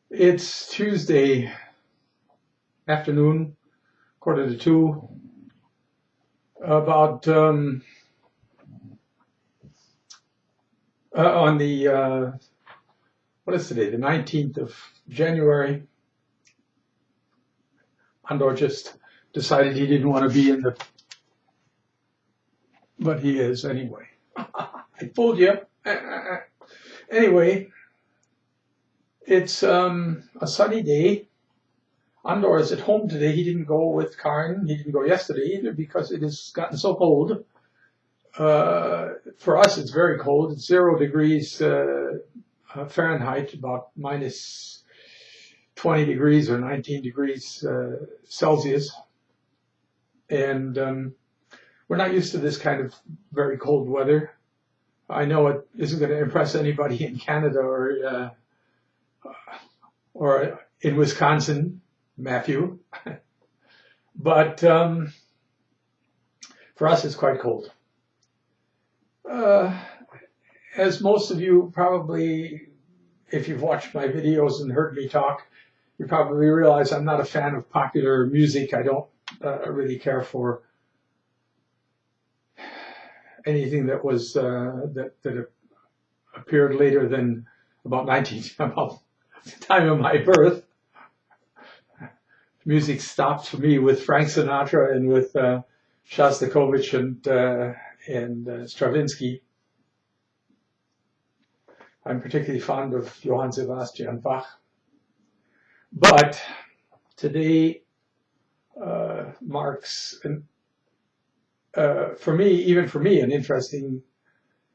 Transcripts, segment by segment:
It's Tuesday afternoon, 1:45, about on the what is today? The 19th of January. Andor just decided he didn't want to be in the, but he is anyway. I fooled you. Anyway, it's a sunny day. Andor is at home today. He didn't go with Karen. He didn't go yesterday either because it has gotten so cold. For us, it's very cold. It's 0 degrees Fahrenheit, about minus 20 degrees or 19 degrees Celsius. And we're not used to this kind of very cold weather. I know it isn't going to impress anybody in Canada or in Wisconsin, Matthew. But for us, it's quite cold. As most of you probably, if you've watched my videos and heard me talk, you probably realize I'm not a fan of popular music. I don't really care for anything that was that appeared later than about about the time of my birth. Music stopped for me with Frank Sinatra and with Shostakovich and Stravinsky. I'm particularly fond of Johann Sebastian Bach. But today marks, for me, an interesting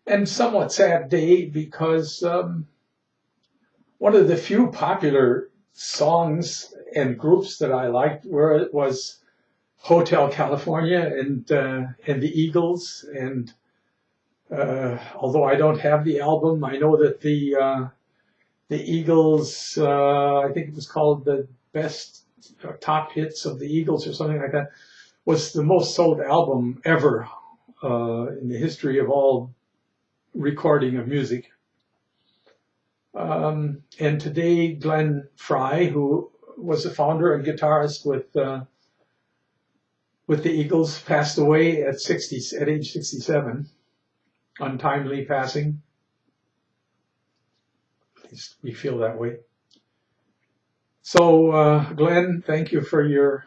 and somewhat sad day because one of the few popular songs and groups that I liked was Hotel California and the Eagles. And although I don't have the album, I know that the Eagles, I think it was called the Best Top Hits of the Eagles or something like that, was the most sold album ever in the history of all recording of music. And today, Glenn Frey, who was the founder and guitarist with the Eagles, passed away at age 67, untimely passing. At least we feel that way. So, Glenn, thank you for your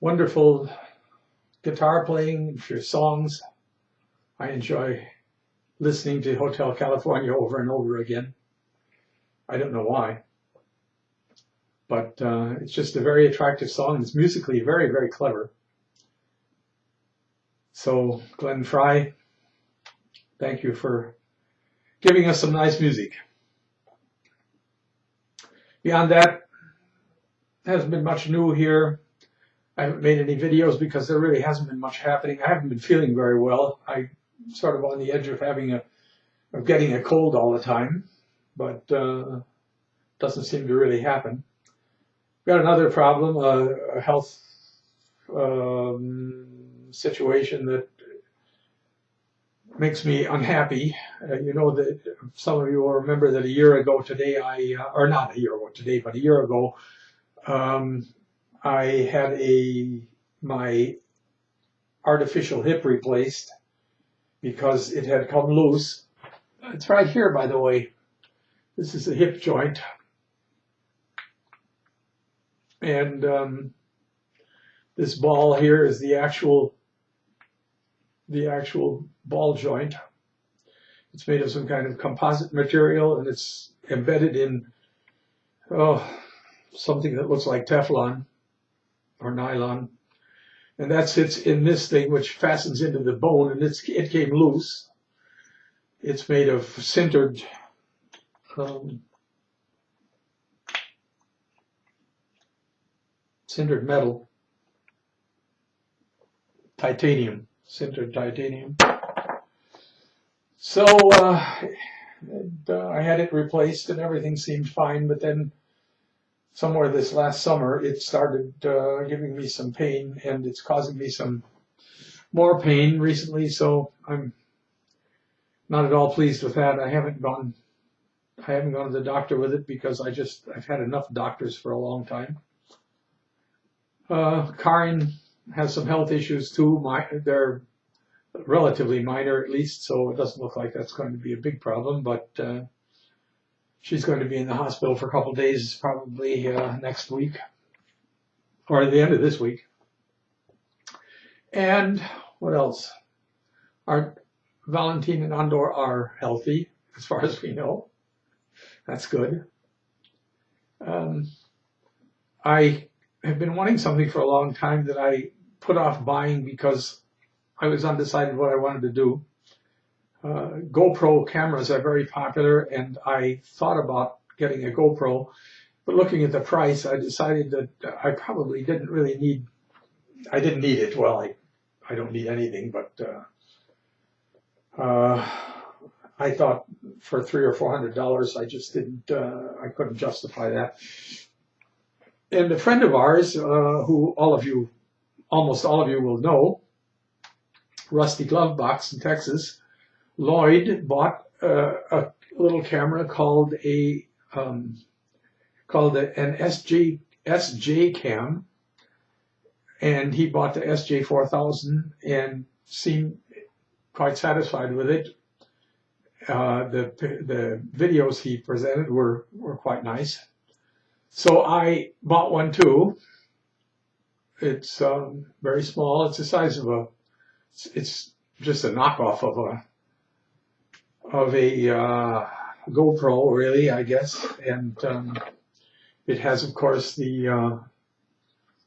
wonderful guitar playing, for your songs. I enjoy listening to Hotel California over and over again. I don't know why, but it's just a very attractive song. It's musically very, very clever. So, Glenn Frey, thank you for giving us some nice music. Beyond that, there hasn't been much new here. I haven't made any videos because there really hasn't been much happening. I haven't been feeling very well. I'm sort of on the edge of getting a cold all the time, but doesn't seem to really happen. Got another problem, a health situation that makes me unhappy. You know that some of you will remember that a year ago today, but a year ago, I had my artificial hip replaced because it had come loose. It's right here, by the way. This is the hip joint. And this ball here is the actual ball joint. It's made of some kind of composite material, and it's embedded in something that looks like Teflon or nylon. And that sits in this thing, which fastens into the bone, and it came loose. It's made of sintered metal, sintered titanium. So I had it replaced, and everything seemed fine. But then somewhere this last summer, it started giving me some pain, and it's causing me some more pain recently. So I'm not at all pleased with that. I haven't gone I haven't gone to the doctor with it because I've had enough doctors for a long time. Karin has some health issues too. They're relatively minor at least, so it doesn't look like that's going to be a big problem, but she's going to be in the hospital for a couple of days, probably next week, or at the end of this week. And what else? Our Valentine and Andor are healthy, as far as we know. That's good. I have been wanting something for a long time that I put off buying because I was undecided what I wanted to do. GoPro cameras are very popular, and I thought about getting a GoPro, but looking at the price, I decided that I probably didn't really need. I didn't need it. Well, I don't need anything, but I thought for $300 or $400, I just didn't. I couldn't justify that. And a friend of ours, who almost all of you will know, Rusty Glove Box in Texas, Lloyd bought a little camera called an SJ Cam, and he bought the SJ4000 and seemed quite satisfied with it. The videos he presented were quite nice. So I bought one too. It's very small. It's the size of it's just a knockoff of a GoPro, really, I guess. And it has, of course, the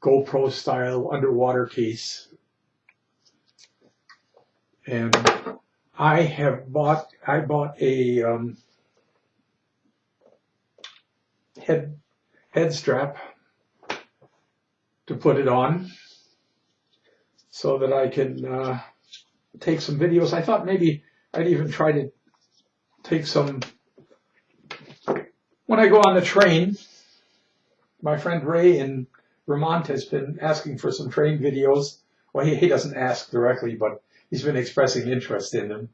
GoPro style underwater case. And I bought a head strap to put it on so that I can take some videos. I thought maybe I'd even try to take some when I go on the train. My friend Ray in Vermont has been asking for some train videos. Well, he doesn't ask directly, but he's been expressing interest in them.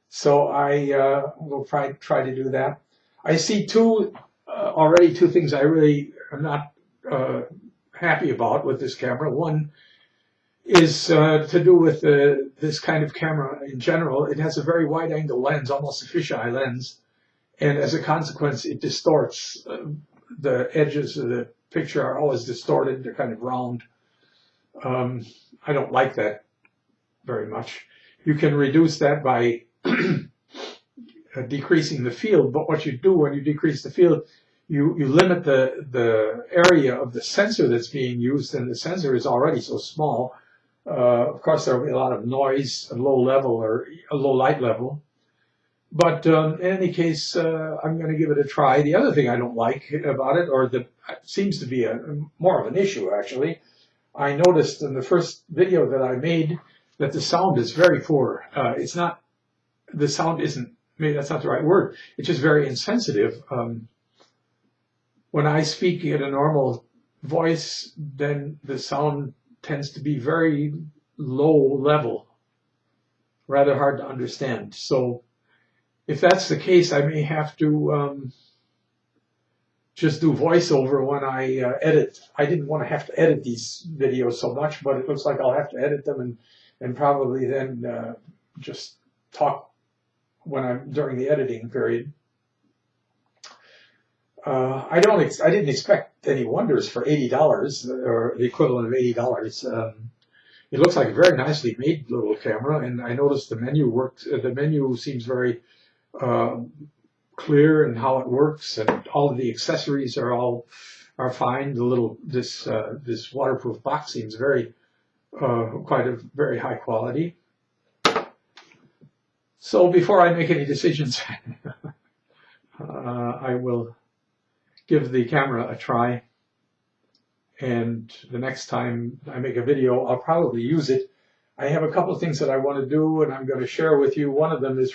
So I will try to do that. I see already two things I really am not happy about with this camera. One is to do with this kind of camera in general. It has a very wide-angle lens, almost a fisheye lens, and as a consequence, it distorts. The edges of the picture are always distorted. They're kind of round. I don't like that very much. You can reduce that by decreasing the field, but what you do when you decrease the field, you limit the area of the sensor that's being used, and the sensor is already so small. Of course, there will be a lot of noise at low level or a low light level. But in any case, I'm going to give it a try. The other thing I don't like about it, or that seems to be more of an issue actually, I noticed in the first video that I made that the sound is very poor. The sound isn't, maybe that's not the right word, it's just very insensitive. When I speak in a normal voice, then the sound tends to be very low level, rather hard to understand. So if that's the case, I may have to just do voiceover when I edit. I didn't want to have to edit these videos so much, but it looks like I'll have to edit them and probably then just talk during the editing period. I didn't expect any wonders for $80 or the equivalent of $80. It looks like a very nicely made little camera, and I noticed the menu works. The menu seems very clear in how it works, and all of the accessories are fine. This waterproof box seems very very high quality. So before I make any decisions, I will give the camera a try, and the next time I make a video, I'll probably use it. I have a couple of things that I want to do, and I'm going to share with you. One of them is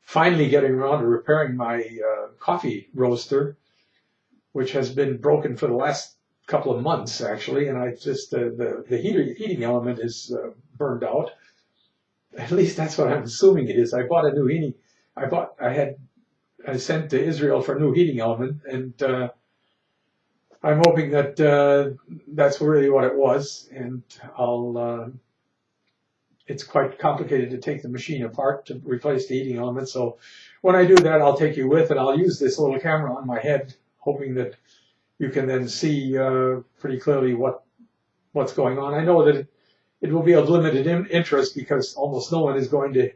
finally getting around to repairing my coffee roaster, which has been broken for the last couple of months actually, and I just the heating element is burned out. At least that's what I'm assuming it is. I bought a new heating. I had I sent to Israel for a new heating element, and I'm hoping that that's really what it was. And it's quite complicated to take the machine apart to replace the heating element. So when I do that, I'll take you with, and I'll use this little camera on my head, hoping that you can then see pretty clearly what's going on. I know that it will be of limited interest because almost no one is going to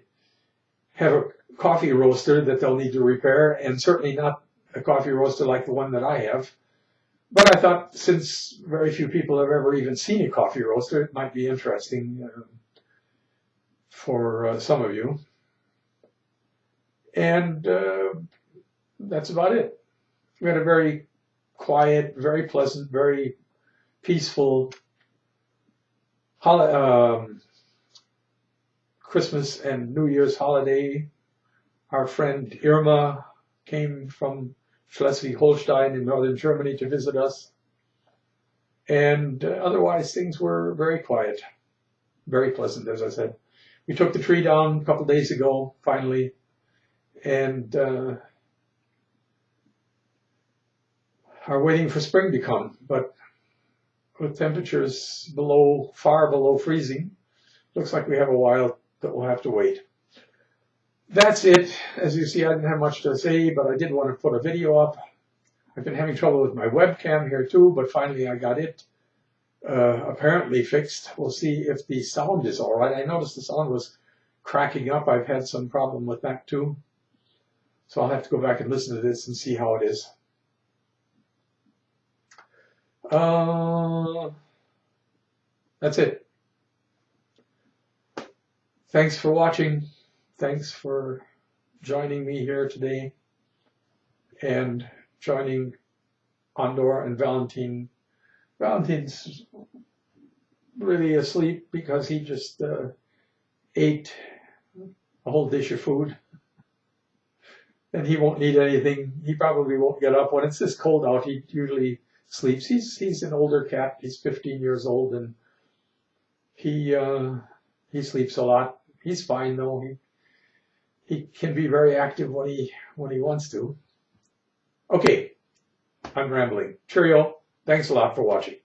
have a coffee roaster that they'll need to repair, and certainly not a coffee roaster like the one that I have. But I thought, since very few people have ever even seen a coffee roaster, it might be interesting for some of you. And that's about it. We had a very quiet, very pleasant, very peaceful Christmas and New Year's holiday. Our friend Irma came from Schleswig-Holstein in northern Germany to visit us. And otherwise, things were very quiet, very pleasant, as I said. We took the tree down a couple days ago, finally, and are waiting for spring to come. But with temperatures far below freezing, looks like we have a while that we'll have to wait. That's it. As you see, I didn't have much to say, but I did want to put a video up. I've been having trouble with my webcam here too, but finally I got it apparently fixed. We'll see if the sound is all right. I noticed the sound was cracking up. I've had some problem with that too. So I'll have to go back and listen to this and see how it is. That's it. Thanks for watching. Thanks for joining me here today and joining Andor and Valentin. Valentin's really asleep because he just ate a whole dish of food, and he won't need anything. He probably won't get up. When it's this cold out, he usually sleeps. He's an older cat. He's 15 years old, and he sleeps a lot. He's fine though. He can be very active when he wants to. Okay, I'm rambling. Cheerio. Thanks a lot for watching.